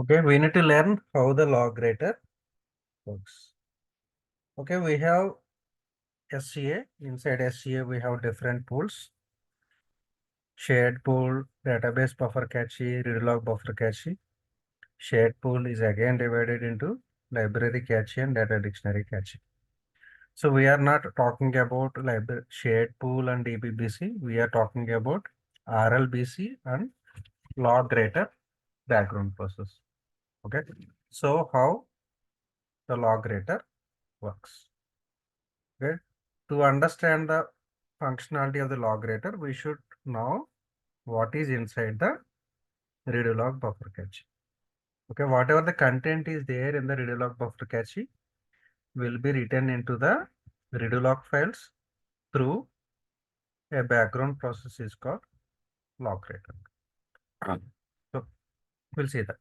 Okay, we need to learn how the log writer works. Okay, we have SCA. Inside SCA, we have different pools. Shared pool, database buffer cache, read log buffer cache. Shared pool is again divided into library cache and data dictionary cache. So we are not talking about library shared pool and DBBC. We are talking about RLBC and log writer background process. Okay. So how the log writer works. Okay. To understand the functionality of the log writer, we should know what is inside the read log buffer cache. Okay, whatever the content is there in the read log buffer cache will be written into the read log files through a background process is called log writer. So we'll see that.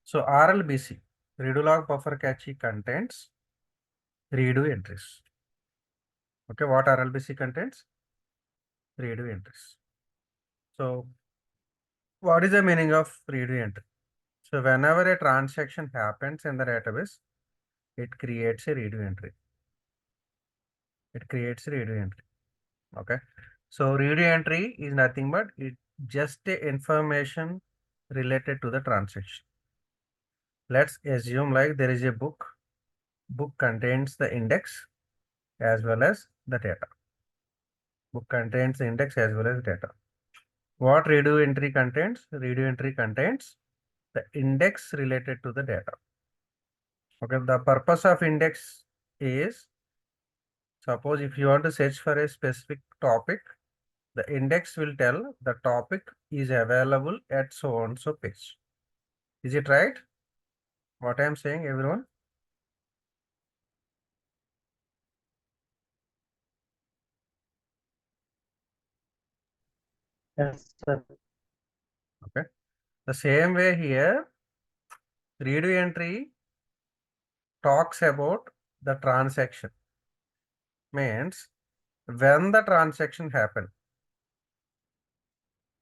So RLBC, read log buffer cache contains redo entries. Okay, what RLBC contains? Redo entries. So what is the meaning of redo entry? So whenever a transaction happens in the database, it creates a redo entry. It creates a redo entry. Okay. So redo entry is nothing but it just a information related to the transaction. Let's assume like there is a book. Book contains the index as well as the data. Book contains the index as well as data. What redo entry contains? Redo entry contains the index related to the data. Okay, the purpose of index is, suppose if you want to search for a specific topic, the index will tell the topic is available at so and so page. Is it right? What I am saying, everyone? Yes, sir. Okay. The same way here, redo entry talks about the transaction. Means when the transaction happened.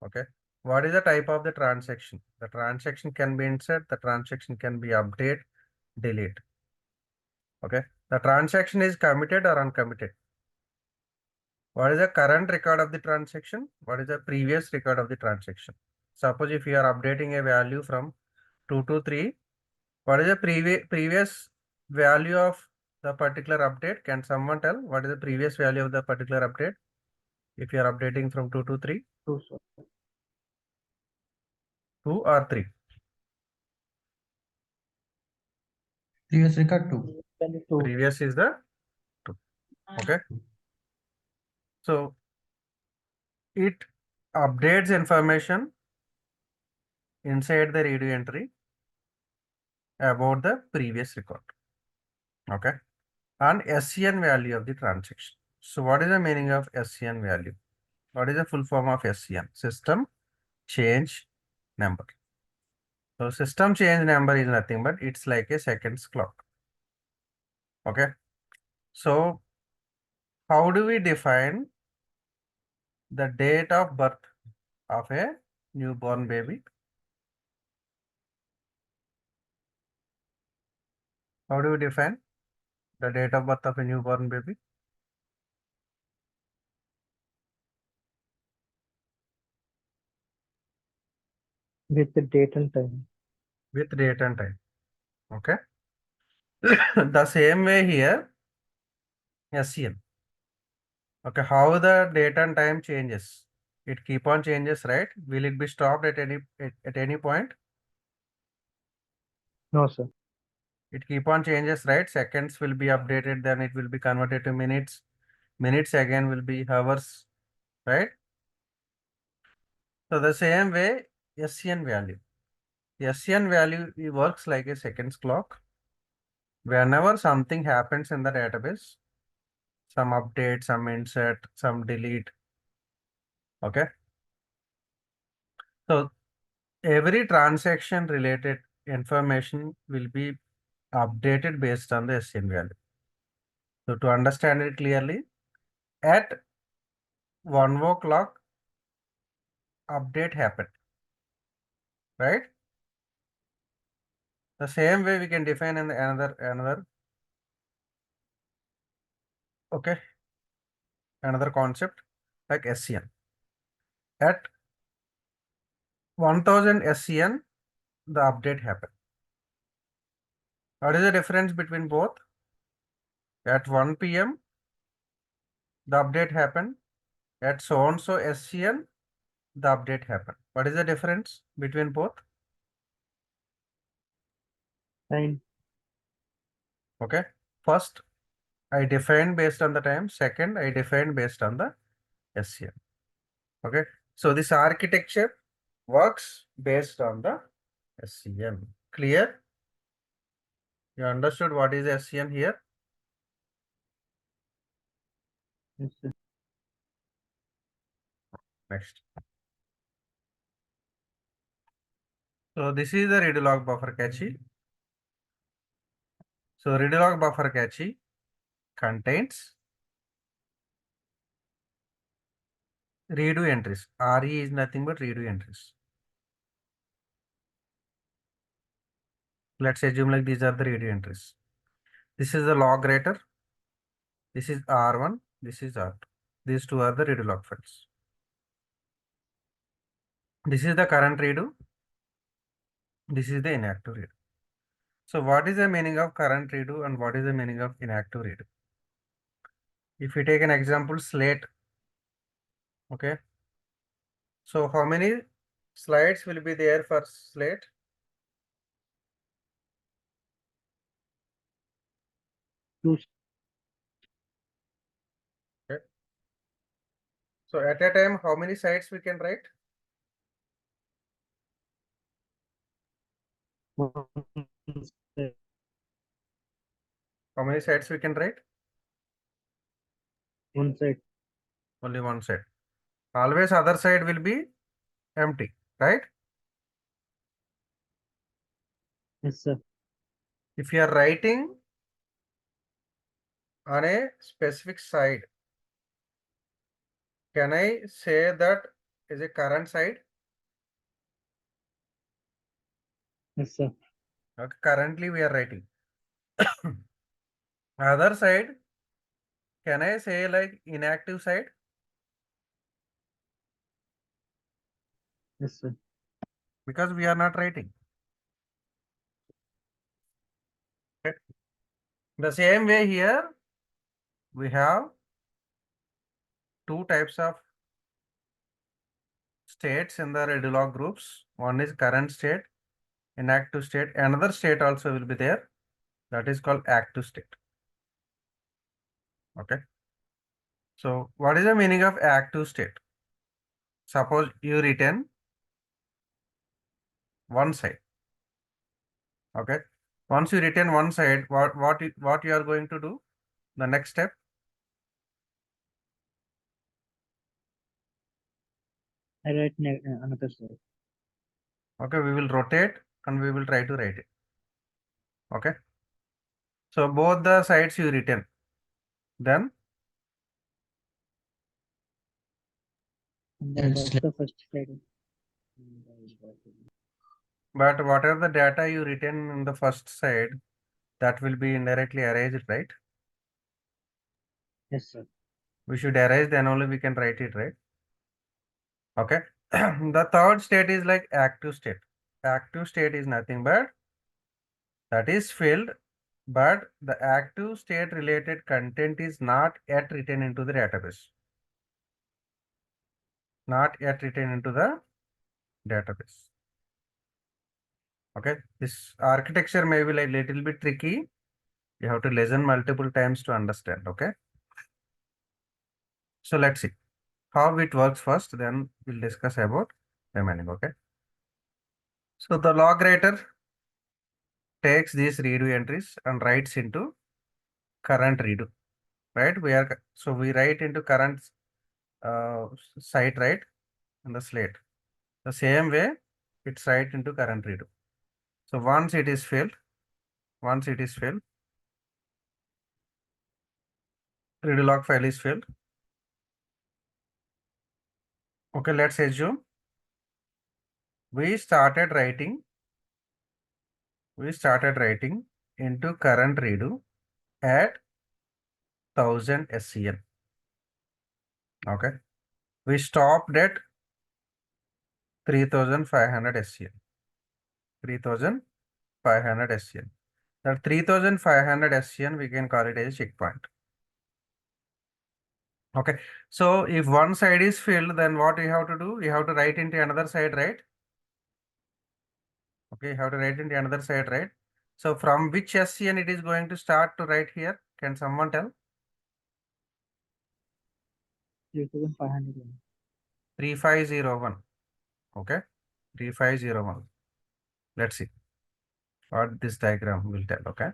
Okay. What is the type of the transaction? The transaction can be insert, the transaction can be update, delete. Okay. The transaction is committed or uncommitted. What is the current record of the transaction? What is the previous record of the transaction? Suppose if you are updating a value from 2 to 3, what is the previous value of the particular update? Can someone tell what is the previous value of the particular update? If you are updating from 2 to 3, 2, sir. 2 or 3? Previous record 2. Previous is the 2. Okay. So it updates information inside the redo entry about the previous record. Okay. And SCN value of the transaction. So what is the meaning of SCN value? What is the full form of SCN? System change number. So system change number is nothing but it's like a seconds clock. Okay. So how do we define the date of birth of a newborn baby? How do we define the date of birth of a newborn baby? With the date and time. With date and time. Okay. The same way here, SCN. Okay, how the date and time changes? It keep on changes, right? Will it be stopped at any point? No, sir. It keep on changes, right? Seconds will be updated, then it will be converted to minutes. Minutes again will be hours, right? So the same way, SCN value. SCN value it works like a seconds clock. Whenever something happens in the database, some update, some insert, some delete. Okay. So every transaction related information will be updated based on the SCN value. So to understand it clearly, at 1 o'clock, update happened, right? The same way we can define in another okay, another concept like SCN. At 1000 SCN, the update happened. What is the difference between both? At 1 p.m., the update happened. At so and so SCN, the update happened. What is the difference between both? Time. Okay. First, I define based on the time. Second, I define based on the SCN. Okay. So this architecture works based on the SCN. Clear? You understood what is SCN here? Yes, sir. Next. So this is the read log buffer cache. So read log buffer cache contains redo entries. RE is nothing but redo entries. Let's assume like these are the redo entries. This is the log writer. This is R1. This is R2. These two are the redo log files. This is the current redo. This is the inactive redo. So what is the meaning of current redo and what is the meaning of inactive redo? If we take an example, slate. Okay. So how many slides will be there for slate? Two. Okay. So at a time, how many sites we can write? One side. How many sites we can write? One side. Only one side. Always other side will be empty, right? Yes, sir. If you are writing on a specific side, can I say that is a current side? Yes, sir. Okay, currently we are writing. Other side, can I say like inactive side? Yes, sir. Because we are not writing. Okay. The same way here, we have two types of states in the redo log groups. One is current state, inactive state. Another state also will be there. That is called active state. Okay. So what is the meaning of active state? Suppose you return one side. Okay. Once you return one side, what you are going to do? The next step. I write another side. Okay, we will rotate and we will try to write it. Okay. So both the sides you return. Then And That's that's the first side. but whatever the data you return in the first side, that will be indirectly erased, right? Yes, sir. We should erase, then only we can write it, right? Okay. The third state is like active state. Active state is nothing but that is filled, but the active state related content is not yet written into the database. Not yet written into the database. Okay. This architecture may be like little bit tricky. You have to listen multiple times to understand. Okay. So let's see how it works first, then we'll discuss about remaining. Okay. So the log writer takes these redo entries and writes into current redo, right? So we write into current site, right? In the slate. The same way it's write into current redo. So once it is filled, redo log file is filled. Okay, let's assume we started writing we started writing into current redo at 1000 SCN. Okay. We stopped at 3500 SCN. 3500 SCN. That 3500 SCN, we can call it as a checkpoint. Okay. So if one side is filled, then what you have to do? You have to write into another side, right? Okay, you have to write into another side, right? So from which SCN it is going to start to write here? Can someone tell? 3500. 3501. Okay. 3501. Let's see what this diagram will tell. Okay.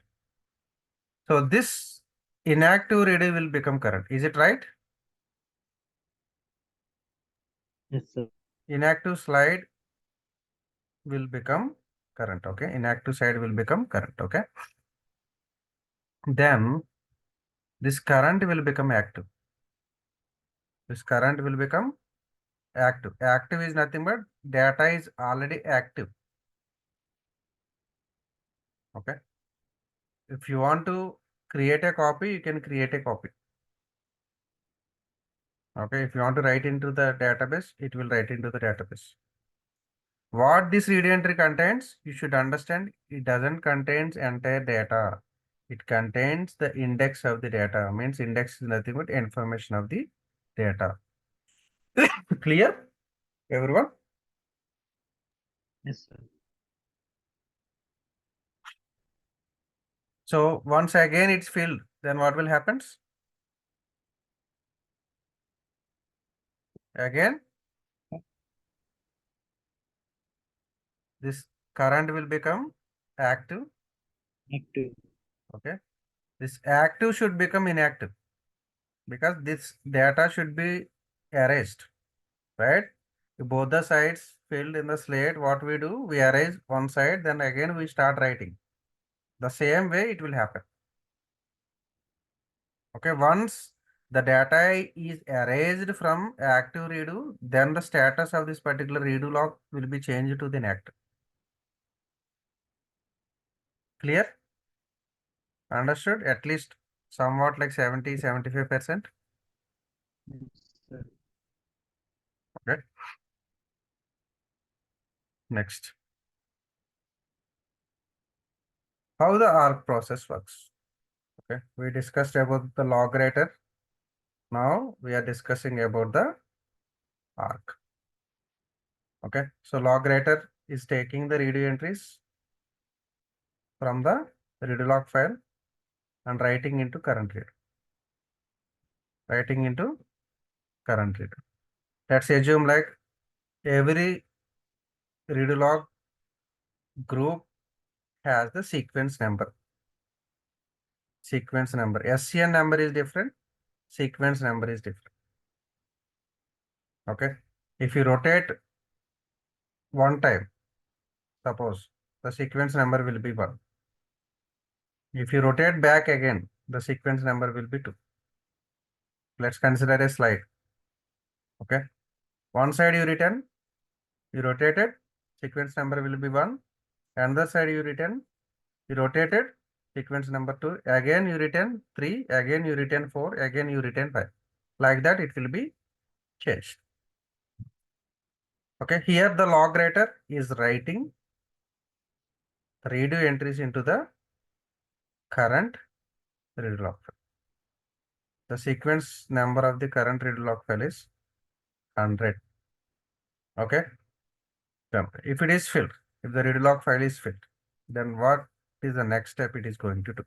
So this inactive redo will become current. Is it right? Yes, sir. Inactive slide will become current. Okay. Inactive side will become current. Okay. Then this current will become active. This current will become active. Active is nothing but data is already active. Okay. If you want to create a copy, you can create a copy. Okay. If you want to write into the database, it will write into the database. What this read entry contains, you should understand it doesn't contains entire data. It contains the index of the data. Means index is nothing but information of the data. Clear, everyone? Yes, sir. So once again it's filled, then what will happen? Again, this current will become active. Active. Okay. This active should become inactive because this data should be erased, right? If both the sides filled in the slate, what we do, we erase one side, then again we start writing. The same way it will happen. Okay, once the data is erased from active redo, then the status of this particular redo log will be changed to the inactive. Clear? Understood? At least somewhat like 70-75%. Yes, sir. Okay. Next. How the ARC process works. Okay. We discussed about the log writer. Now we are discussing about the ARC. Okay. So log writer is taking the redo entries from the redo log file and writing into current redo. Writing into current redo. Let's assume like every redo log group has the sequence number. Sequence number. SCN number is different. Sequence number is different. Okay. If you rotate one time, suppose the sequence number will be 1. If you rotate back again, the sequence number will be 2. Let's consider a slide. Okay. One side you return, you rotated, sequence number will be 1. Another side you return, you rotated, sequence number 2. Again you return 3, again you return 4, again you return 5. Like that it will be changed. Okay. Here the log writer is writing redo entries into the current redo log file. The sequence number of the current redo log file is 100. Okay. Then if it is filled, if the redo log file is filled, then what is the next step it is going to do?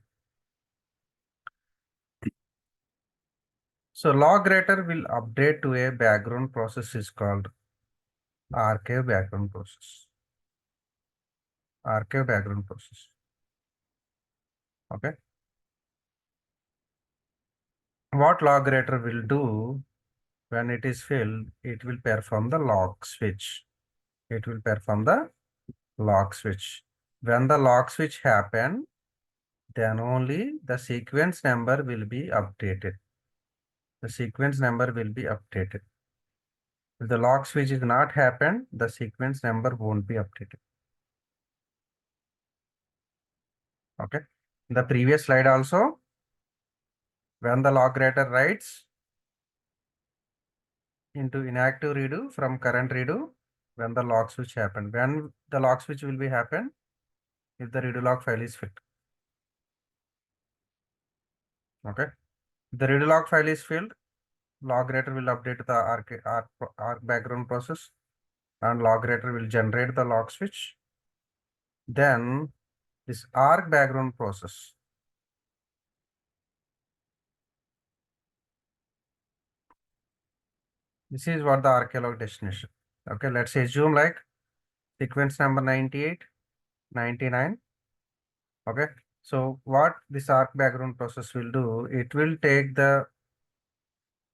So log writer will update to a background process is called archive background process. Archive background process. Okay. What log writer will do when it is filled, it will perform the log switch. It will perform the log switch. When the log switch happen, then only the sequence number will be updated. The sequence number will be updated. If the log switch is not happened, the sequence number won't be updated. Okay. In the previous slide also, when the log writer writes into inactive redo from current redo, when the log switch happened, when the log switch will be happen if the redo log file is filled. Okay. If the redo log file is filled, log writer will update the arc background process and log writer will generate the log switch. Then this arc background process this is what the archaeolog destination. Okay, let's assume like sequence number 98, 99. Okay, so what this arc background process will do, it will take the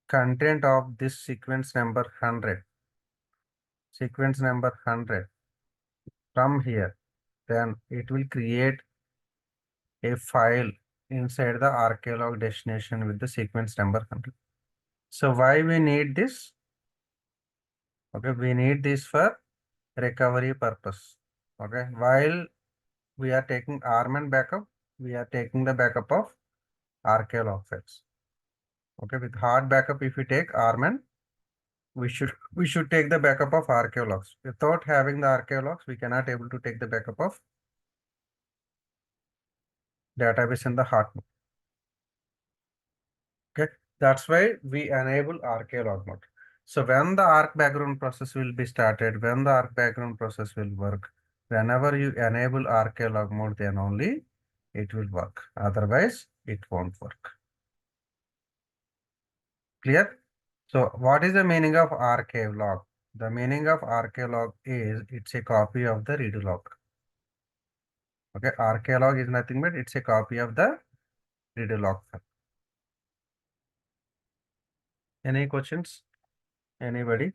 content of this sequence number 100, sequence number 100 from here, then it will create a file inside the archaeolog destination with the sequence number 100. So why we need this? Okay, we need this for recovery purpose. Okay, while we are taking RMAN backup, we are taking the backup of archaeolog files. Okay, with hard backup, if we take RMAN, we should take the backup of archaeologs. Without having the archaeologs, we cannot able to take the backup of database in the hard mode. Okay, that's why we enable archaeolog mode. So when the arc background process will be started, when the arc background process will work, whenever you enable archaeolog mode, then only it will work. Otherwise, it won't work. Clear? So what is the meaning of archive log? The meaning of archive log is it's a copy of the redo log. Okay, archive log is nothing but it's a copy of the redo log file. Any questions? Anybody?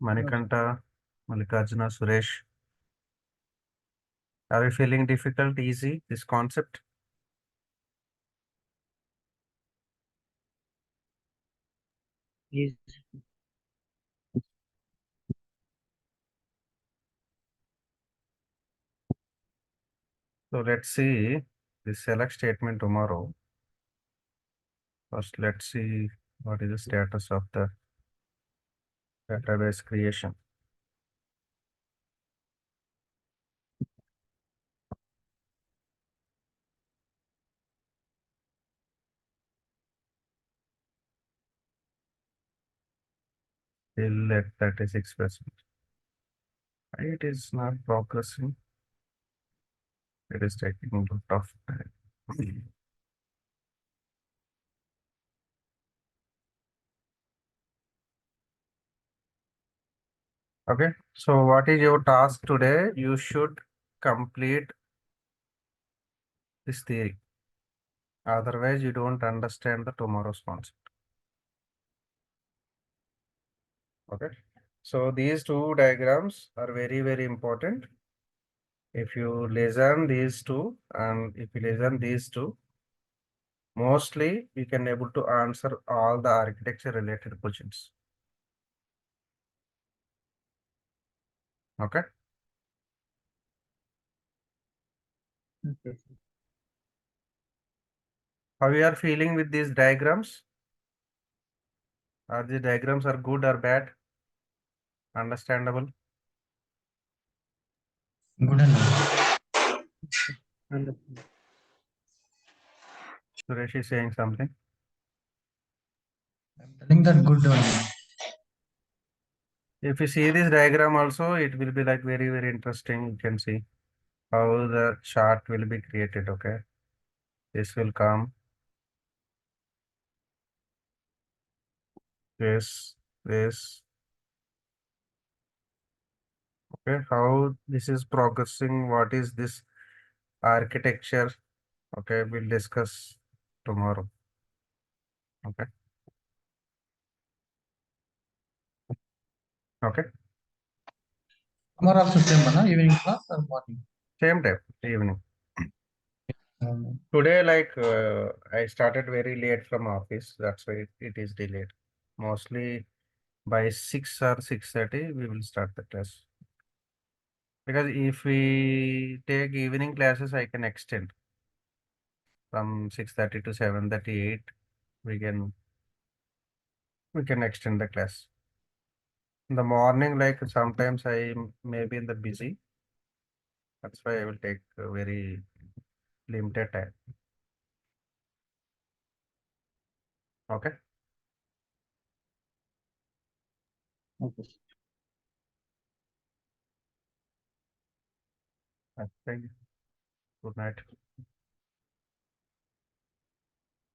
Manikanta, Mallikarjuna, Suresh. Are you feeling difficult, easy, this concept? Is So let's see the select statement tomorrow. First, let's see what is the status of the database creation. Still at 36%. It is not progressing. It is taking a lot of time. Okay, so what is your task today? You should complete this theory. Otherwise, you don't understand the tomorrow's concept. Okay, so these two diagrams are very, very important. If you listen these two and if you listen these two, mostly you can able to answer all the architecture related questions. Okay. okay, sir. How you are feeling with these diagrams? Are the diagrams are good or bad? Understandable? Good enough. Understand. Suresh is saying something. I'm telling that good only. If you see this diagram also, it will be like very, very interesting. You can see how the chart will be created. Okay. This will come. This. Okay. How this is progressing. What is this architecture? Okay. We'll discuss tomorrow. Okay. Okay. Tomorrow also same, na? Evening class or morning? Same time, evening. Um, Today, like I started very late from office. That's why it is delayed. Mostly By 6 or 6:30, we will start the class. Because if we take evening classes, I can extend from 6:30 to 7:38. We can extend the class. In the morning, like sometimes I may be in the busy. That's why I will take a very limited time. Okay. Okay. Thank you. Good night.